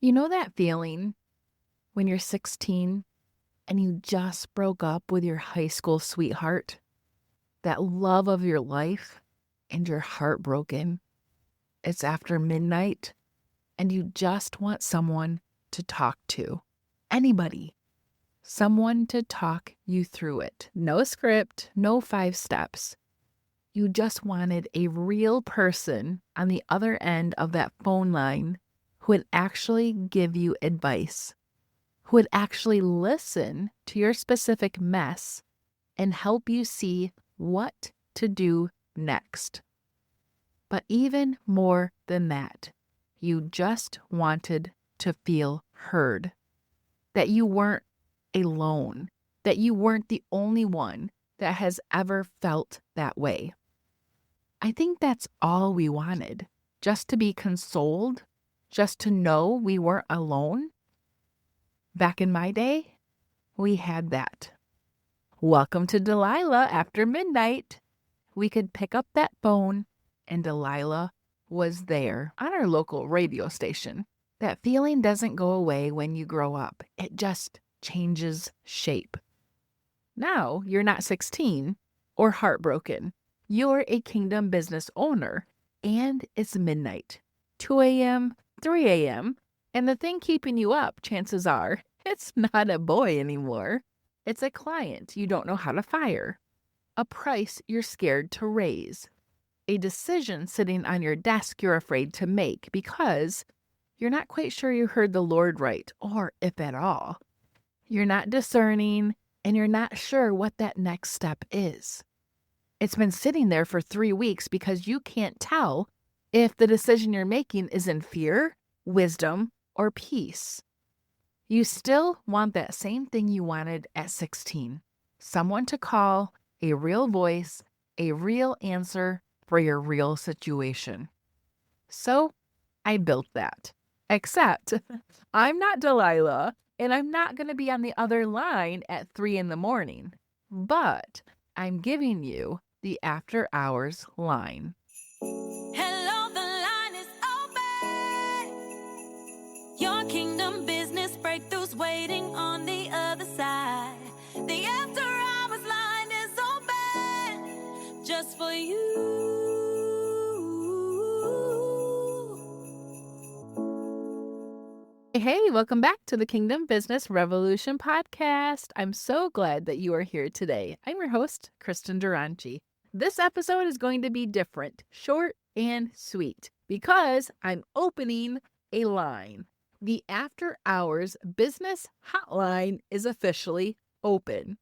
You know that feeling when you're 16 and you just broke up with your high school sweetheart, that love of your life, and you're heartbroken? It's after midnight and you just want someone to talk to. Anybody. Someone to talk you through it. No script, no 5 steps. You just wanted a real person on the other end of that phone line who would actually give you advice, who would actually listen to your specific mess and help you see what to do next. But even more than that, you just wanted to feel heard, that you weren't alone, that you weren't the only one that has ever felt that way. I think that's all we wanted, just to be consoled, just to know we weren't alone. Back in my day, we had that. Welcome to Delilah After Midnight. We could pick up that phone and Delilah was there on our local radio station. That feeling doesn't go away when you grow up. It just changes shape. Now you're not 16 or heartbroken. You're a kingdom business owner and it's midnight, 2 a.m., 3 a.m., and the thing keeping you up, chances are, it's not a boy anymore. It's a client you don't know how to fire, a price you're scared to raise, a decision sitting on your desk you're afraid to make because you're not quite sure you heard the Lord right, or if at all. You're not discerning, and you're not sure what that next step is. It's been sitting there for 3 weeks because you can't tell if the decision you're making is in fear, wisdom, or peace. You still want that same thing you wanted at 16. Someone to call, a real voice, a real answer for your real situation. So I built that. Except I'm not Delilah, and I'm not going to be on the other line at 3 in the morning. But I'm giving you the after hours line. Hello, the line is open. Your kingdom business breakthroughs waiting on the other side. The after hours line is open just for you. Hey, welcome back to the Kingdom Business Revolution podcast. I'm so glad that you are here today. I'm your host, Kristen Duranci. This episode is going to be different, short and sweet, because I'm opening a line. The After Hours Business Hotline is officially open.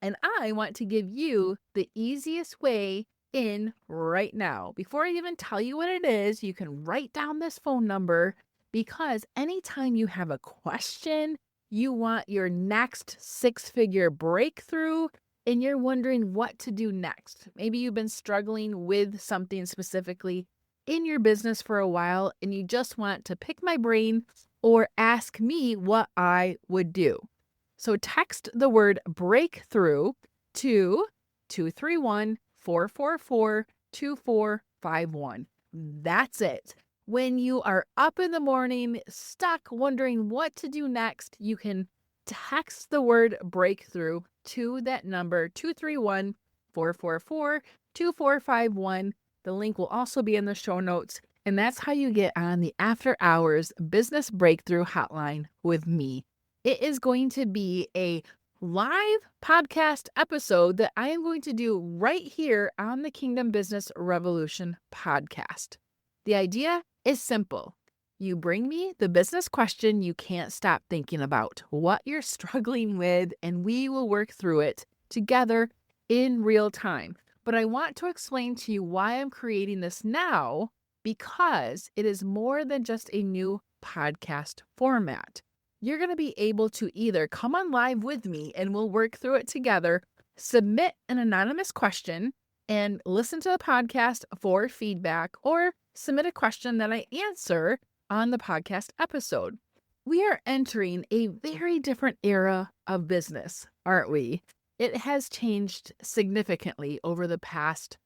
And I want to give you the easiest way in right now. Before I even tell you what it is, you can write down this phone number because anytime you have a question, you want your next 6-figure breakthrough, and you're wondering what to do next. Maybe you've been struggling with something specifically in your business for a while, and you just want to pick my brain or ask me what I would do. So text the word breakthrough to 231-444-2451. That's it. When you are up in the morning, stuck, wondering what to do next, you can text the word breakthrough to that number, 231-444-2451. The link will also be in the show notes. And that's how you get on the After Hours Business Breakthrough Hotline with me. It is going to be a live podcast episode that I am going to do right here on the Kingdom Business Revolution podcast. The idea is simple. You bring me the business question you can't stop thinking about, what you're struggling with, and we will work through it together in real time. But I want to explain to you why I'm creating this now, because it is more than just a new podcast format. You're going to be able to either come on live with me and we'll work through it together, submit an anonymous question, and listen to the podcast for feedback, or submit a question that I answer on the podcast episode. We are entering a very different era of business, aren't we? It has changed significantly over the past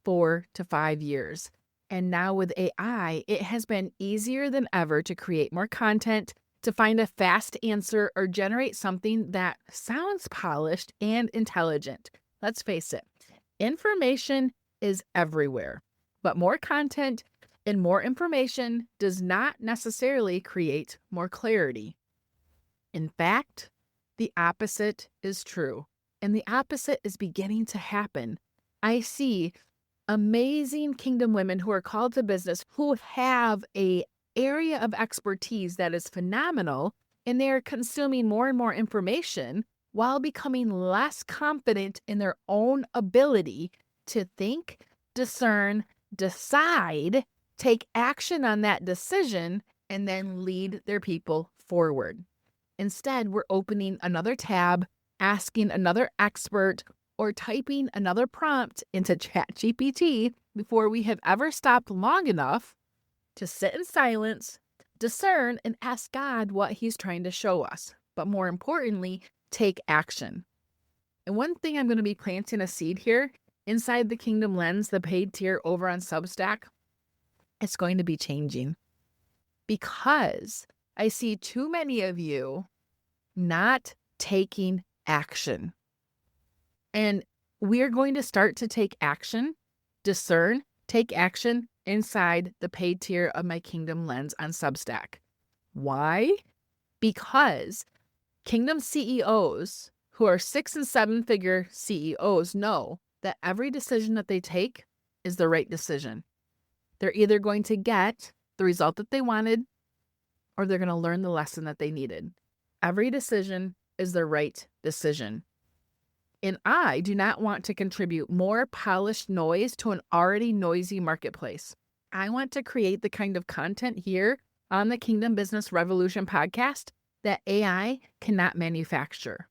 4 to 5 years. And now with AI, it has been easier than ever to create more content, to find a fast answer, or generate something that sounds polished and intelligent. Let's face it, information is everywhere, but more content and more information does not necessarily create more clarity. In fact, the opposite is true, and the opposite is beginning to happen. I see amazing kingdom women who are called to business who have a area of expertise that is phenomenal, and they are consuming more and more information while becoming less confident in their own ability to think, discern, decide, take action on that decision, and then lead their people forward. Instead, we're opening another tab, asking another expert, or typing another prompt into ChatGPT before we have ever stopped long enough to sit in silence, discern, and ask God what He's trying to show us. But more importantly, take action. And one thing I'm going to be planting a seed here inside the Kingdom Lens, the paid tier over on Substack, it's going to be changing because I see too many of you not taking action. And we're going to start to take action, discern, take action inside the paid tier of my Kingdom Lens on Substack. Why? Because Kingdom CEOs who are 6 and 7 figure CEOs know that every decision that they take is the right decision. They're either going to get the result that they wanted or they're going to learn the lesson that they needed. Every decision is the right decision. And I do not want to contribute more polished noise to an already noisy marketplace. I want to create the kind of content here on the Kingdom Business Revolution podcast that AI cannot manufacture.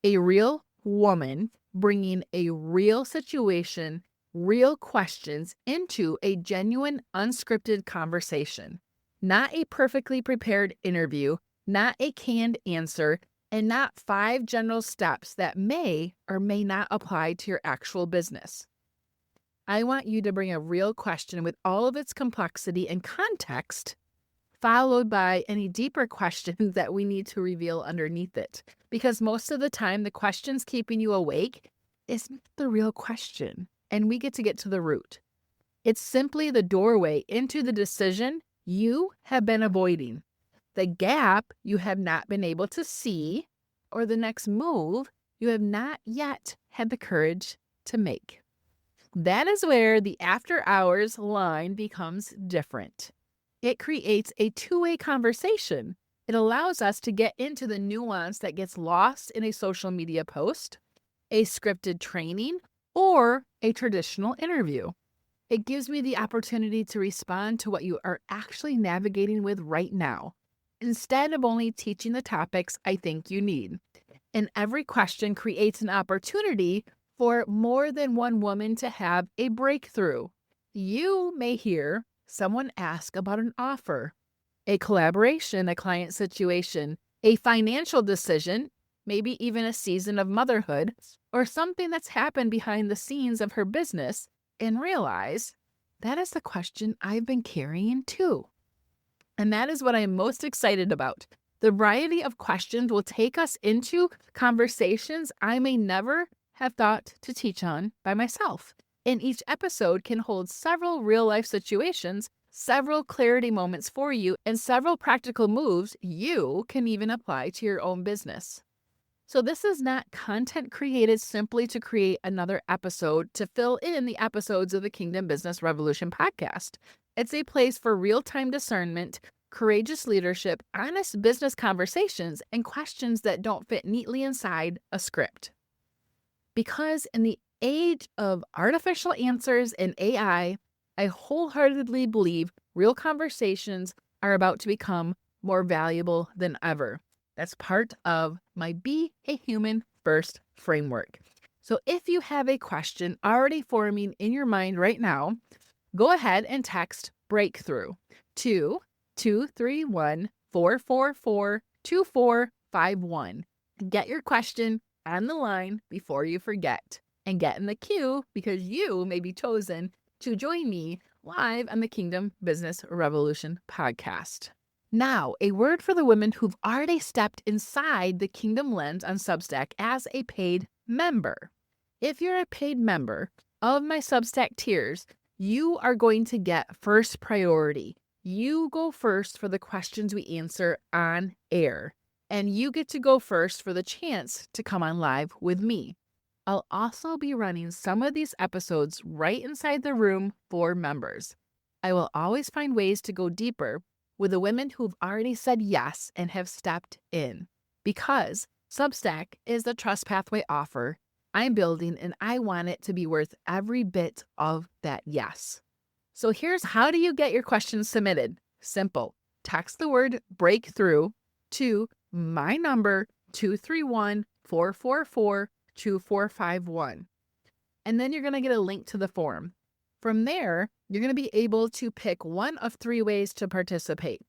A real woman bringing a real situation, real questions into a genuine, unscripted conversation. Not a perfectly prepared interview, not a canned answer, and not 5 general steps that may or may not apply to your actual business. I want you to bring a real question with all of its complexity and context, followed by any deeper questions that we need to reveal underneath it. Because most of the time, the questions keeping you awake isn't the real question, and we get to the root. It's simply the doorway into the decision you have been avoiding, the gap you have not been able to see, or the next move you have not yet had the courage to make. That is where the after hours line becomes different. It creates a two-way conversation. It allows us to get into the nuance that gets lost in a social media post, a scripted training, or a traditional interview. It gives me the opportunity to respond to what you are actually navigating with right now, instead of only teaching the topics I think you need. And every question creates an opportunity for more than one woman to have a breakthrough. You may hear someone ask about an offer, a collaboration, a client situation, a financial decision, maybe even a season of motherhood, or something that's happened behind the scenes of her business, and realize that is the question I've been carrying too. And that is what I'm most excited about. The variety of questions will take us into conversations I may never have thought to teach on by myself. And each episode can hold several real-life situations, several clarity moments for you, and several practical moves you can even apply to your own business. So this is not content created simply to create another episode to fill in the episodes of the Kingdom Business Revolution podcast. It's a place for real-time discernment, courageous leadership, honest business conversations, and questions that don't fit neatly inside a script. Because in the age of artificial answers and AI, I wholeheartedly believe real conversations are about to become more valuable than ever. That's part of my Be a Human First framework. So if you have a question already forming in your mind right now, go ahead and text breakthrough to 231-444-2451. Get your question on the line before you forget, and get in the queue because you may be chosen to join me live on the Kingdom Business Revolution podcast. Now, a word for the women who've already stepped inside the Kingdom Lens on Substack as a paid member. If you're a paid member of my Substack tiers, you are going to get first priority. You go first for the questions we answer on air, and you get to go first for the chance to come on live with me. I'll also be running some of these episodes right inside the room for members. I will always find ways to go deeper with the women who've already said yes and have stepped in, because Substack is the trust pathway offer I'm building, and I want it to be worth every bit of that yes. So here's how do you get your questions submitted? Simple. Text the word breakthrough to my number 231-444-2451. And then you're going to get a link to the form. From there, you're going to be able to pick one of 3 ways to participate.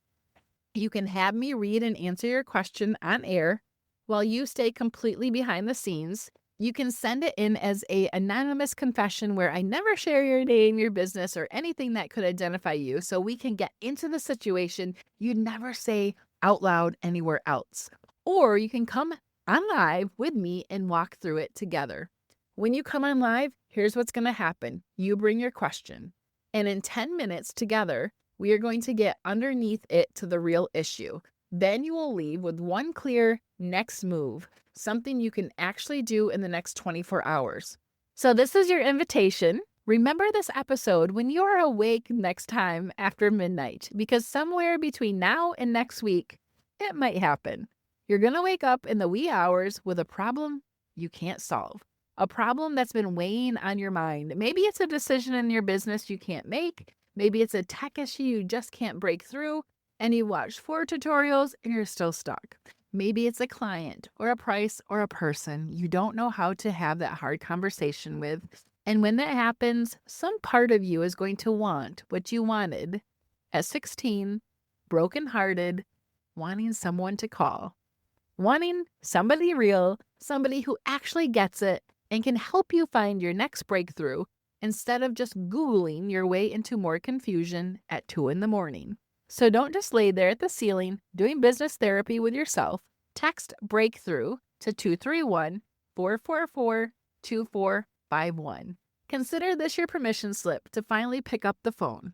You can have me read and answer your question on air while you stay completely behind the scenes. You can send it in as an anonymous confession where I never share your name, your business, or anything that could identify you, so we can get into the situation you'd never say out loud anywhere else. Or you can come on live with me and walk through it together. When you come on live, here's what's going to happen. You bring your question, and in 10 minutes together, we are going to get underneath it to the real issue. Then you will leave with one clear next move, something you can actually do in the next 24 hours. So this is your invitation. Remember this episode when you are awake next time after midnight, because somewhere between now and next week, it might happen. You're going to wake up in the wee hours with a problem you can't solve, a problem that's been weighing on your mind. Maybe it's a decision in your business you can't make. Maybe it's a tech issue you just can't break through, and you watched 4 tutorials and you're still stuck. Maybe it's a client or a price or a person you don't know how to have that hard conversation with. And when that happens, some part of you is going to want what you wanted at 16, brokenhearted, wanting someone to call, wanting somebody real, somebody who actually gets it and can help you find your next breakthrough instead of just Googling your way into more confusion at 2 a.m. So don't just lay there at the ceiling doing business therapy with yourself. Text breakthrough to 231-444-2451. Consider this your permission slip to finally pick up the phone.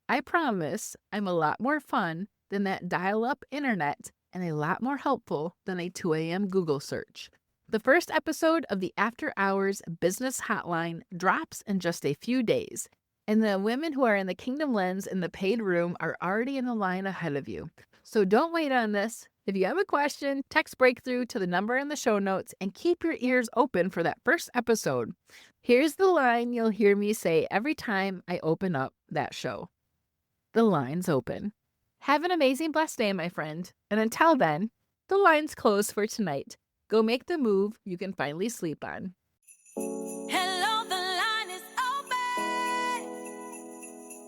I promise I'm a lot more fun than that dial-up internet and a lot more helpful than a 2 a.m. Google search. The first episode of the After Hours Business Hotline drops in just a few days. And the women who are in the Kingdom Lens in the paid room are already in the line ahead of you. So don't wait on this. If you have a question, text breakthrough to the number in the show notes and keep your ears open for that first episode. Here's the line you'll hear me say every time I open up that show. The line's open. Have an amazing, blessed day, my friend. And until then, the line's closed for tonight. Go make the move you can finally sleep on. Hello, the line is open.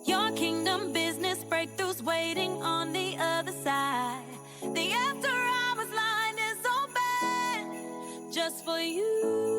Your kingdom business breakthroughs waiting on the other side. The after hours line is open just for you.